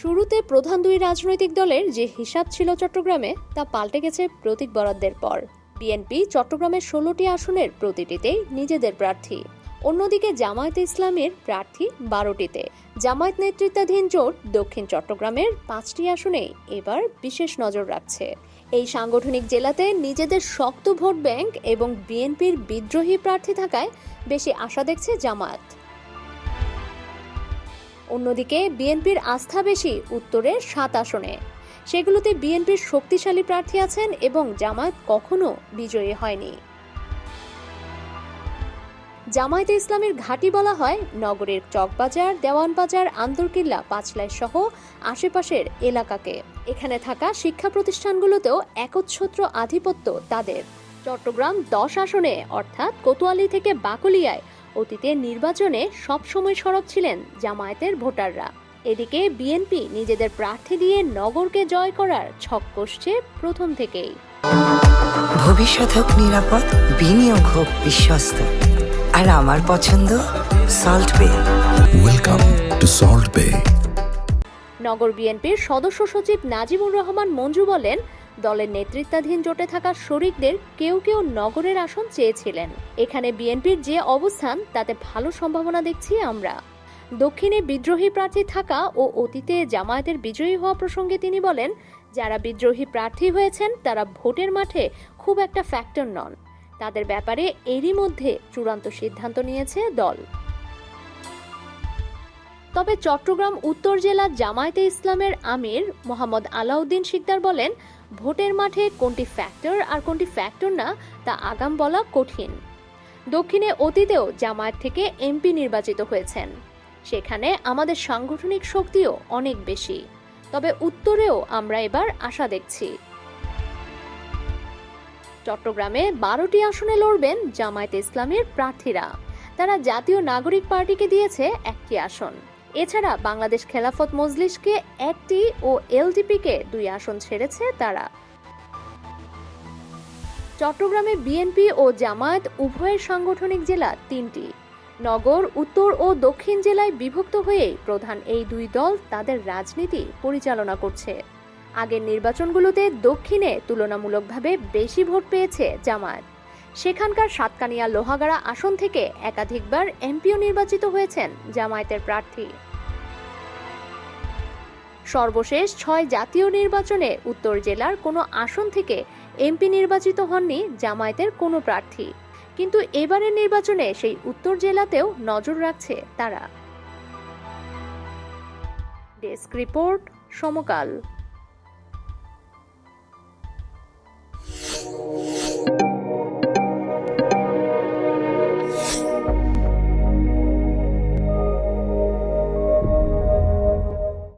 শুরুতে প্রধান দুই রাজনৈতিক দলের যে হিসাব ছিল চট্টগ্রামে তা পাল্টে গেছে প্রতীক বরাদ্দের পর। বিএনপি চট্টগ্রামের ১৬টি আসনের প্রতিটিতেই নিজেদের প্রার্থী, অন্যদিকে জামায়াতে ইসলামের প্রার্থী ১২টিতে। জামায়াত নেতৃত্বাধীন জোট দক্ষিণ চট্টগ্রামের ৫টি আসনেই এবার বিশেষ নজর রাখছে। এই সাংগঠনিক জেলাতে নিজেদের শক্ত ভোট ব্যাংক এবং বিএনপির বিদ্রোহী প্রার্থী থাকায় বেশি আশা দেখছে জামায়াত। অন্যদিকে বিএনপির আস্থা বেশি উত্তরের ৭ আসনে, সেগুলোতে বিএনপির শক্তিশালী প্রার্থী আছেন এবং জামায়াত কখনো বিজয়ী হয়নি। জামায়াতে ইসলামের ঘাঁটি বলা হয় নগরের চকবাজার, দেওয়ানবাজার, আন্দরকিল্লা, পাঁচলাই সহ আশেপাশের এলাকাকে। এখানে থাকা শিক্ষা প্রতিষ্ঠানগুলোতেও একচ্ছত্র আধিপত্য তাদের। চট্টগ্রাম ১০ আসনে অর্থাৎ কোতোয়ালি থেকে বাকলিয়ায় অতীতে নির্বাচনে সবসময় সরব ছিলেন জামায়াতের ভোটাররা। এদিকে বিএনপি নিজেদের প্রার্থী দিয়ে নগরকে জয় করার ছক কষছে প্রথম থেকেই। ভবিষ্যৎ হোক নিরাপদ, বিনিয়োগ হোক বিশ্বস্ত, আর আমার পছন্দ সল্ট বে। ওয়েলকাম টু সল্ট বে। নগর বিএনপির সদস্য সচিব নাজিমুর রহমান মঞ্জু বলেন, দলের নেতৃত্বাধীন জোটে থাকা শরিকদের কেউ কেউ নগরের আসন চেয়েছিলেন। এখানে বিএনপির যে অবস্থান তাতে ভালো সম্ভাবনা দেখছি আমরা। দক্ষিণে বিদ্রোহী প্রার্থী থাকা ও অতীতে জামায়াতের বিজয়ী হওয়া প্রসঙ্গে তিনি বলেন, যারা বিদ্রোহী প্রার্থী হয়েছেন তারা ভোটের মাঠে খুব একটা ফ্যাক্টর নন। তাদের ব্যাপারে এরই মধ্যে চূড়ান্ত সিদ্ধান্ত নিয়েছে দল। তবে চট্টগ্রাম উত্তর জেলার জামায়াতে ইসলামের আমির মোহাম্মদ আলাউদ্দিন শিকদার বলেন, ভোটের মাঠে কোনটি ফ্যাক্টর আর কোনটি ফ্যাক্টর না তা আগাম বলা কঠিন। দক্ষিণে অতীতেও জামায়াত থেকে এমপি নির্বাচিত হয়েছেন, সেখানে আমাদের সাংগঠনিক শক্তিও অনেক বেশি। তবে উত্তরেও আমরা এবার আশা দেখছি। চট্টগ্রামে ১২টি আসনে লড়বেন জামায়াতে ইসলামের প্রার্থীরা। তারা জাতীয় নাগরিক পার্টিকে দিয়েছে ১টি আসন। এছাড়া বাংলাদেশ খেলাফত মজলিসকে ১টি ও এলডিপিকে ২ আসন ছেড়েছে তারা। চট্টগ্রামে বিএনপি ও জামায়াত উভয়ের সাংগঠনিক জেলা ৩টি। নগর, উত্তর ও দক্ষিণ জেলায় বিভক্ত হয়েই প্রধান এই দুই দল তাদের রাজনীতি পরিচালনা করছে। আগের নির্বাচনগুলোতে দক্ষিণে তুলনামূলকভাবে বেশি ভোট পেয়েছে জামায়াত। সেখানকার সাতকানিয়া লোহাগাড়া আসন থেকে একাধিকবার এমপিও নির্বাচিত হয়েছেন জামায়াতের প্রার্থী। সর্বশেষ ৬ জাতীয় নির্বাচনে উত্তর জেলার কোনো আসন থেকে এমপি নির্বাচিত হননি জামায়াতের কোনো প্রার্থী, কিন্তু এবারের নির্বাচনে সেই উত্তর জেলাতেও নজর রাখছে তারা। ডেস্ক রিপোর্ট, সমকাল।